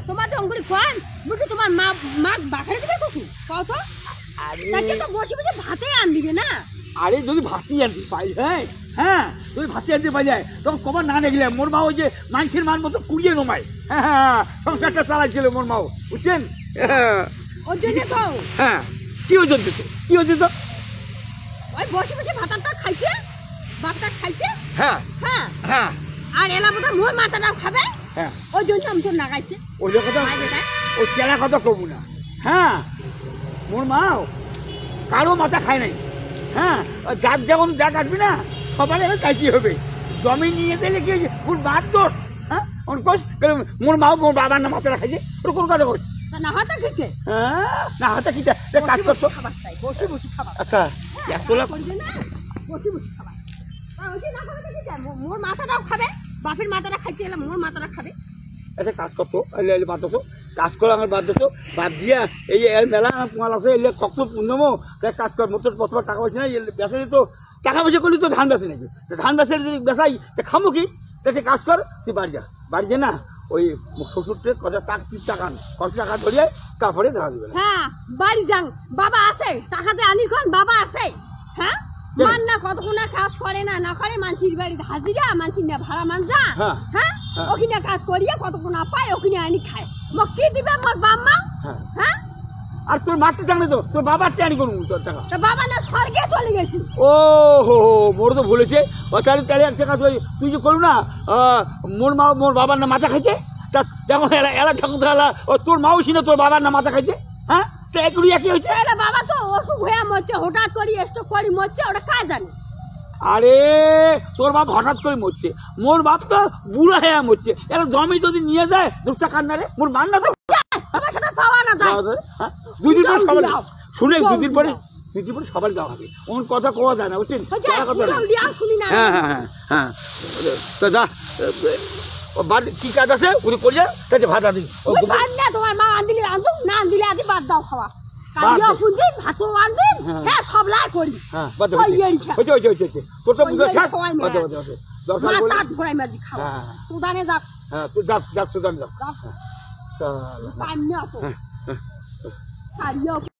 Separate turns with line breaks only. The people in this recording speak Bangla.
তোমার যে অঙ্গুরি কোন মুই কি তোমার মা মা বাখারে দিবে কসু কও তো
আরে
তাকে তো বসে বসে ভাতে আন দিবে না
আরে যদি ভাতি আনতে পাই হ্যাঁ যদি ভাতি আনতে পাই যায় তখন কবার না দেখলে মোর মা ওই যে মানুষের মান মতো কুড়িয়ে নমায় হ্যাঁ সংসারটা চালাইছিল মোর মাও বুঝছেন
ওর জন্য কও
হ্যাঁ কি হয়েছে তো কি হয়েছে তো
ওই বসে বসে ভাতটা খাইছে ভাতটা খাইছে
হ্যাঁ
হ্যাঁ
হ্যাঁ
আর এলা বোধ মোর মাথাটাও খাবে
হ্যাঁ
ওই জন্য আমি তো নাগাইছে
ওই কথা ওই চেলা কথা কমু না হ্যাঁ মোর মাও কারো মাথা খায় নাই হ্যাঁ যার যখন যা কাটবি না সবার এবার কাটি হবে জমি নিয়ে দিলে কি ওর বাদ দোষ হ্যাঁ ওর কোষ মোর মাও মোর বাবার না মাথাটা খাইছে ওর কোন কথা কোষ
না হাতা খেতে
হ্যাঁ না হাতা খিতে কাজ করছো
খাবার চাই বসে বসে খাবার
আচ্ছা একশোলা
করবে না বসে বসে খাবার ওই যে না খাবে কি চাই মোর মাথাটাও খাবে বাপের মাথাটা খাইছে এলা মোর মাথাটা খাবে
একটা কাজ করতো এলে এলে বাদ দোছো কাজ করে আমার বাদ দোছো বাদ দিয়া এই মেলা পোঙাল আছে এলে কত পুণ্যমো কাজ কর মতো প্রথমে টাকা পয়সা নাই বেচা দিত টাকা পয়সা করলি তো ধান বেচে নাকি ধান বেচে যদি বেচাই খামো কি তাকে কাজ কর তুই বাড়ি যা বাড়ি যা না ওই শ্বশুরকে কত টাকা ধরিয়ে তারপরে দেখা দিবে
হ্যাঁ বাড়ি যান বাবা আছে টাকাতে আনি কোন বাবা আছে হ্যাঁ মান না কতক্ষণ কাজ করে না না করে মানসির বাড়ি হাজিরা মানসির না ভাড়া মান যা হ্যাঁ ওখানে কাজ করিয়ে কতক্ষণ পায় ওখানে আনি খায় মোক কি দিবে মোর বাম্মা হ্যাঁ
আর তোর মারতে জানলে তো তোর বাবার টানি করবো তোর টাকা
তো বাবা না স্বর্গে চলে গেছি
ও হো মোর তো ভুলেছে তাহলে তাহলে একটা কাজ তুই যে করু না মোর মা মোর বাবার না মাথা খাইছে তা যখন এলা যখন তোর মাও ছিল তোর বাবার না মাথা খাইছে হ্যাঁ তো এগুলি একই হয়েছে
বাবা তো অসুখ হয়ে মরছে হঠাৎ করে স্ট্রোক করে মরছে ওটা কাজ জানে
আরে তোর বাপ হঠাৎ করে মরছে মোর বাপ তো বুড়া হয়ে মরছে এরা জমি যদি নিয়ে যায় দুটা কান্নারে মোর মান না তো
আমার সাথে পাওয়া না যায়
দুই দিন পরে সবাই শুনে দুদিন পরে সবাই দেওয়া হবে ওর কথা কোয়া যায় না বুঝছেন হ্যাঁ হ্যাঁ হ্যাঁ হ্যাঁ তো যা বাড়ি কি কাজ আছে উনি করলে তাকে ভাত আনি
তোমার মা আনদিলে আনতো না আনদিলে আজ বাদ দাও খাওয়া কালিও ফুলদিন ভাতও আনদিন হ্যাঁ সব লাই করি
হ্যাঁ বাদ দাও হইছে তোর তো বুঝা শেষ বাদ দাও দরকার বলে
তাত ভরাই মাঝি খাওয়া সুদানে যাক
হ্যাঁ তুই যাক সুদানে যাক
টাইম না তো কালিও